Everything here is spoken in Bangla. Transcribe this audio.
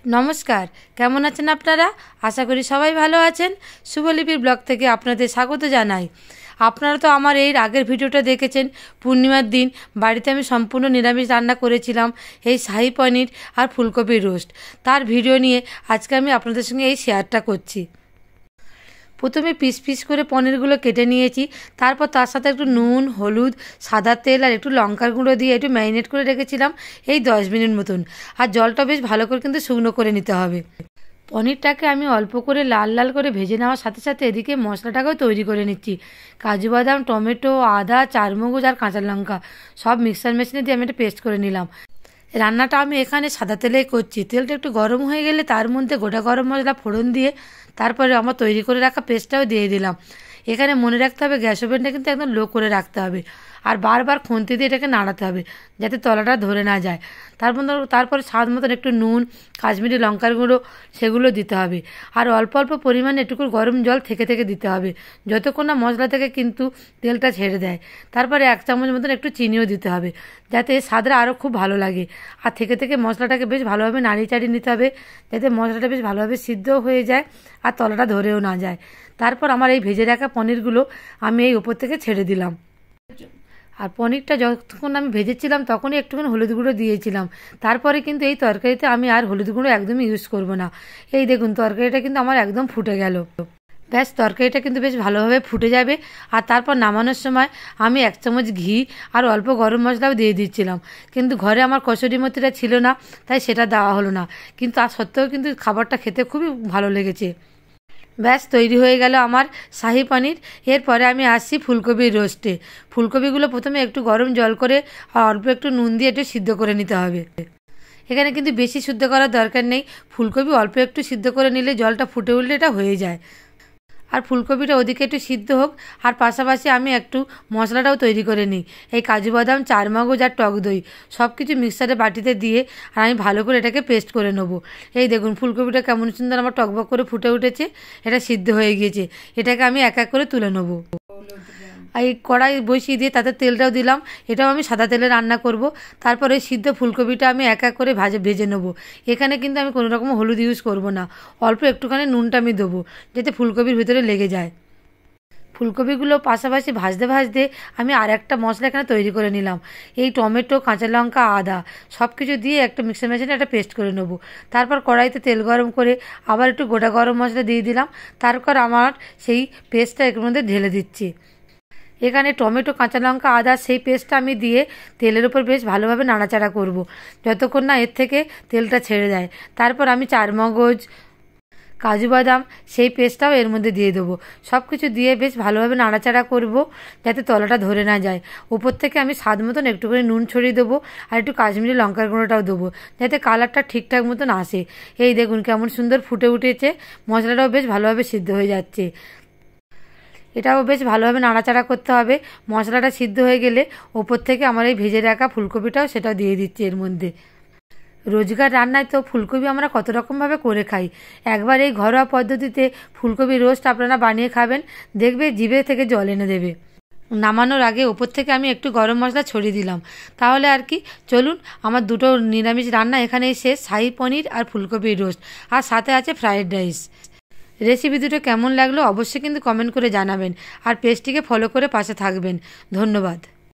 নমস্কার, কেমন আছেন আপনারা? আশা করি সবাই ভালো আছেন। শুভলিপির ব্লগ থেকে আপনাদের স্বাগত জানাই। আপনারা তো আমার এর আগের ভিডিওটা দেখেছেন। পূর্ণিমার দিন বাড়িতে আমি সম্পূর্ণ নিরামিষ রান্না করেছিলাম, এই শাহী পনির আর ফুলকপির রোস্ট। তার ভিডিও নিয়ে আজকে আমি আপনাদের সঙ্গে এই শেয়ারটা করছি। প্রথমে পিস পিস করে পনিরগুলো কেটে নিয়েছি, তারপর তার সাথে একটু নুন, হলুদ, সাদা তেল আর একটু লঙ্কার গুঁড়ো দিয়ে একটু ম্যারিনেট করে রেখেছিলাম এই 10 মিনিট মতন। আর জলটা বেশ ভালো করে কিন্তু শুকনো করে নিতে হবে। পনিরটাকে আমি অল্প করে লাল লাল করে ভেজে নেওয়ার সাথে সাথে এদিকে মশলাটাকেও তৈরি করে নিচ্ছি। কাজু বাদাম, টমেটো, আদা, চারমগজ আর কাঁচা লঙ্কা সব মিক্সার মেশিনে দিয়ে আমি একটা পেস্ট করে নিলাম। রান্নাটা আমি এখানে সাদা তেলেই করছি। তেলটা একটু গরম হয়ে গেলে তার মধ্যে গোটা গরম মশলা ফোড়ন দিয়ে তারপরে আমার তৈরি করে রাখা পেস্টটাও দিয়ে দিলাম। এখানে মনে রাখতে হবে গ্যাস ওভেনটা কিন্তু একদম লো করে রাখতে হবে, আর বারবার খুন্তি দিয়ে এটাকে নাড়াতে হবে যাতে তলাটা ধরে না যায়। তারপরে স্বাদ মতন একটু নুন, কাশ্মীরি লঙ্কার গুঁড়ো সেগুলো দিতে হবে। আর অল্প অল্প পরিমাণে একটু গরম জল থেকে থেকে দিতে হবে যতক্ষণ না মশলা থেকে কিন্তু তেলটা ছেড়ে দেয়। তারপরে 1 চামচ মতন একটু চিনিও দিতে হবে যাতে স্বাদটা আরও খুব ভালো লাগে। আর থেকে থেকে মশলাটাকে বেশ ভালোভাবে নাড়িয়ে চাড়িয়ে নিতে হবে যাতে মশলাটা বেশ ভালোভাবে সিদ্ধও হয়ে যায় আর তলাটা ধরেও না যায়। তারপর আমার এই ভেজে রাখা পনিরগুলো আমি এই উপর থেকে ছেড়ে দিলাম। আর পনিরটা যতক্ষণ আমি ভেজেছিলাম তখনই একটুখানি হলুদ গুঁড়ো দিয়েছিলাম। তারপরে কিন্তু এই তরকারিতে আমি আর হলুদ গুঁড়ো একদমই ইউজ করব না। এই দেখুন তরকারিটা কিন্তু আমার একদম ফুটে গেল। ব্যাস তরকারিটা কিন্তু বেশ ভালোভাবে ফুটে যাবে। আর তারপর নামানোর সময় আমি 1 চামচ ঘি আর অল্প গরম মশলাও দিয়ে দিচ্ছিলাম, কিন্তু ঘরে আমার কসুরি মেথিটা ছিল না তাই সেটা দেওয়া হলো না, কিন্তু তার সত্ত্বেও কিন্তু খাবারটা খেতে খুবই ভালো লেগেছে। ব্যাস তৈরি হয়ে গেল আমার শাহী পনির। এরপরে আমি আসছি ফুলকপির রোস্টে। ফুলকপিগুলো প্রথমে একটু গরম জল করে আর অল্প একটু নুন দিয়ে একটু সিদ্ধ করে নিতে হবে। এখানে কিন্তু বেশি সিদ্ধ করার দরকার নেই, ফুলকপি অল্প একটু সিদ্ধ করে নিলে জলটা ফুটে উঠলে এটা হয়ে যায়। আর ফুলকপিটা ওদিকে একটু সিদ্ধ হোক, আর পাশাপাশি আমি একটু মশলাটাও তৈরি করে নিই। এই কাজু বাদাম, চারমগজ আর টক দই সব কিছু মিক্সারে বাটিতে দিয়ে আর আমি ভালো করে এটাকে পেস্ট করে নেবো। এই দেখুন ফুলকপিটা কেমন সুন্দর আমার টকবক করে ফুটে উঠেছে, এটা সিদ্ধ হয়ে গিয়েছে। এটাকে আমি এক এক করে তুলে নেবো। এই কড়াই বসিয়ে দিয়ে তাতে তেলটাও দিলাম, এটাও আমি সাদা তেলে রান্না করব। তারপর এই সিদ্ধ ফুলকপিটা আমি এক এক করে ভেজে নেবো। এখানে কিন্তু আমি কোনো রকম হলুদ ইউজ করব না, অল্প একটুখানি নুনটা আমি দেবো যাতে ফুলকপির ভিতরে লেগে যায়। ফুলকপিগুলো পাশাপাশি ভাজতে ভাজতে আমি আর একটা মশলা এখানে তৈরি করে নিলাম। এই টমেটো, কাঁচা লঙ্কা, আদা সব কিছু দিয়ে একটা মিক্সার মেশিনে একটা পেস্ট করে নেবো। তারপর কড়াইতে তেল গরম করে আবার একটু গোটা গরম মশলা দিয়ে দিলাম। তারপর আমার সেই পেস্টটা এর মধ্যে ঢেলে দিচ্ছি। এখানে টমেটো, কাঁচা লঙ্কা, আদা সেই পেস্টটা আমি দিয়ে তেলের উপর বেশ ভালোভাবে নাড়াচাড়া করব যতক্ষণ না এর থেকে তেলটা ছেড়ে দেয়। তারপর আমি চারমগজ, কাজু বাদাম সেই পেস্টটাও এর মধ্যে দিয়ে দেবো। সব কিছু দিয়ে বেশ ভালোভাবে নাড়াচাড়া করব যাতে তলাটা ধরে না যায়। উপর থেকে আমি স্বাদ মতন একটু করে নুন ছড়িয়ে দেবো আর একটু কাশ্মীরি লঙ্কার গুঁড়োটাও দেবো যাতে কালারটা ঠিকঠাক মতন আসে। এই দেখুন কেমন সুন্দর ফুটে উঠেছে, মশলাটাও বেশ ভালোভাবে সিদ্ধ হয়ে যাচ্ছে। এটাও বেশ ভালোভাবে নাড়াচাড়া করতে হবে। মশলাটা সিদ্ধ হয়ে গেলে ওপর থেকে আমার এই ভেজে রাখা ফুলকপিটাও সেটাও দিয়ে দিচ্ছি এর মধ্যে। রোজকার রান্নায় তো ফুলকপি আমরা কত রকমভাবে করে খাই। একবার এই ঘরোয়া পদ্ধতিতে ফুলকপি রোস্ট আপনারা বানিয়ে খাবেন, দেখবে জিভে থেকে জল এনে দেবে। নামানোর আগে ওপর থেকে আমি একটু গরম মশলা ছড়িয়ে দিলাম। তাহলে আর কি, চলুন আমার দুটো নিরামিষ রান্না এখানেই শেষ, শাহী পনির আর ফুলকপির রোস্ট, আর সাথে আছে ফ্রায়েড রাইস। রেসিপি দুটো কেমন লাগলো অবশ্যই কিন্তু কমেন্ট করে জানাবেন, আর পেজটিকে ফলো করে পাশে থাকবেন। ধন্যবাদ।